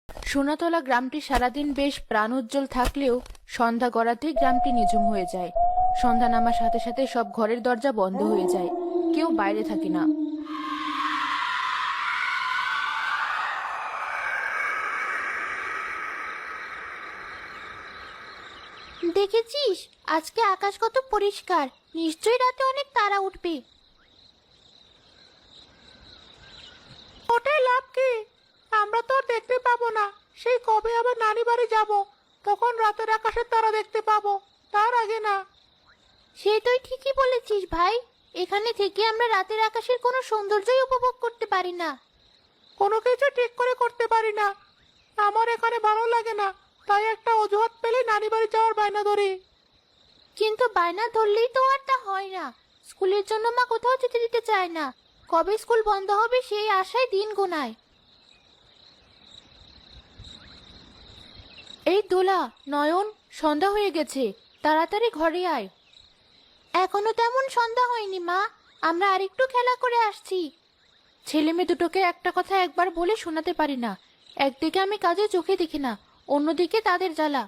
সোনাতলা গ্রামটি সারাদিন বেশ প্রাণোজ্জ্বল থাকলেও সন্ধ্যা গড়াতেই গ্রামটি নিঝুম হয়ে যায়। সন্ধ্যা নামার সাথে সাথে সব ঘরের দরজা বন্ধ হয়ে যায়, কেউ বাইরে থাকে না। দেখেছিস আজকে আকাশ কত পরিষ্কার, নিশ্চয়ই রাতে অনেক তারা উঠবে। ওটাই লাভ কি? আমরা তো আর দেখতে পাবো না। সেই কবে আবার নানি বাড়ি যাব, তখন রাতের আকাশের তারা দেখতে পাবো, তার আগে না। সে তুই ঠিকই বলেছিস ভাই, এখানে থেকে আমরা রাতের আকাশের কোনো সৌন্দর্যই উপভোগ করতে পারি না। কোনো কিছু ঠিক করে করতে পারি না। আমার এখানে ভালো লাগে না, তাই একটা অজুহাত পেলে নানি বাড়ি যাওয়ার বায়না ধরি। কিন্তু বায়না ধরলেই তো আর তা হয় না। স্কুলের জন্য মা কোথাও যেতে দিতে চায় না। কবে স্কুল বন্ধ হবে সেই আশায় দিন গোনায়। এই দোলা, নয়ন, সন্ধ্যা হয়ে গেছে, তাড়াতাড়ি ঘরে আয়। এখনো তেমন সন্ধ্যা হয়নি মা, আমরা আরেকটু খেলা করে আসছি। ছেলে মেয়ে দুটোকে একটা কথা একবার বলে শোনাতে পারি না। একদিকে আমি কাজে চোখে দেখি না, অন্যদিকে তাদের জ্বালা।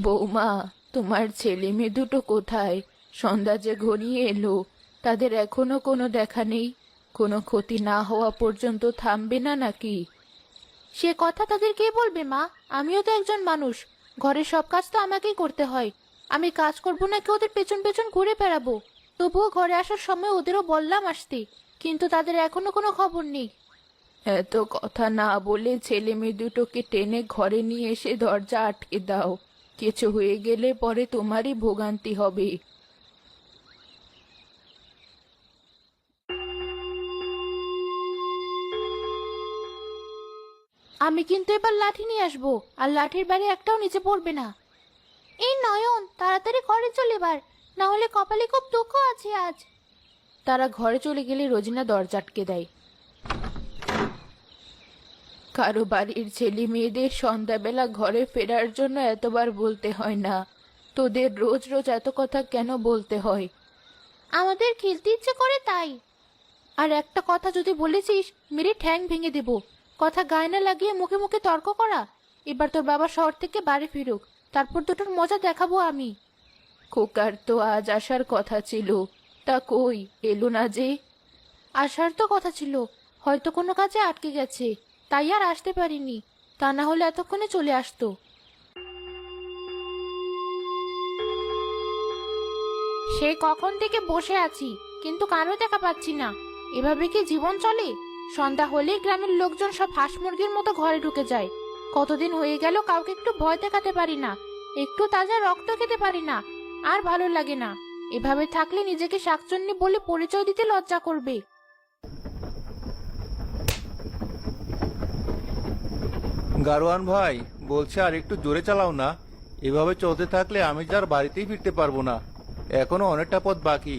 বৌমা, তোমার ছেলে মেয়ে দুটো কোথায়? সন্ধ্যা যে ঘনিয়ে এলো, তাদের এখনো কোনো দেখা নেই। কোনো ক্ষতি না হওয়া পর্যন্ত থামবে না নাকি? সে কথা তাদের কে বলবে মা? আমিও তো একজন মানুষ, ঘরের সব কাজ তো আমাকেই করতে হয়। আমি কাজ করবো নাকি ওদের পেছন পেছন ঘুরে বেড়াবো? তবুও ঘরে আসার সময় ওদেরও বললাম আসতে, কিন্তু তাদের এখনো কোনো খবর নেই। এত কথা না বলে ছেলে মেয়ে দুটোকে টেনে ঘরে নিয়ে এসে দরজা আটকে দাও। কিছু হয়ে গেলে পরে তোমারই ভোগান্তি হবে। আমি কিন্তু এবার লাঠি নিয়ে আসবো, আর লাঠির বাড়ি একটাও নিচে পড়বে না। এই নয়ন, তাড়াতাড়ি ঘরে চলে এবার, না হলে কপালে খুব দুঃখ আছে আজ। তারা ঘরে চলে গেলে রোজিনা দরজা আটকে দেয়। কারো বাড়ির ছেলে মেয়েদের সন্ধ্যাবেলা ঘরে ফেরার জন্য এতবার বলতে হয় না। তোদের রোজ রোজ এত কথা কেন বলতে হয়? আমাদের খেলতে ইচ্ছে করে তাই। আর একটা কথা যদি বলেছিস, মেরে ঠ্যাং ভেঙে দেব। কথা গায়ে না লাগিয়ে মুখে মুখে তর্ক করা। এবার তোর বাবা শহর থেকে বাড়ি ফিরুক, তারপর দুটোর মজা দেখাবো আমি। খোকার তো আজ আসার কথা ছিল, তা কই এলো না যে? আসার তো কথা ছিল, হয়তো কোনো কাজে আটকে গেছে, তাই আর আসতে পারিনি। তা না হলে এতক্ষণে চলে আসতো। সে কখন থেকে বসে আছি, কিন্তু কারো দেখা পাচ্ছি না। এভাবে কি জীবন চলে? সন্ধ্যা হলেই গ্রামের লোকজন সব হাঁস মুরগির মতো ঘরে ঢুকে যায়। কতদিন হয়ে গেল কাউকে একটু ভয় দেখাতে পারি না, একটু তাজা রক্ত খেতে পারি না। আর ভালো লাগে না। এভাবে থাকলে নিজেকে শাকচুন্নি বলে পরিচয় দিতে লজ্জা করবে। গারোয়ান ভাই, বলছে আর একটু জোরে চালাও না। এভাবে চলতে থাকলে আমি যার বাড়িতেই ফিরতে পারবো না। এখনো অনেকটা পথ বাকি।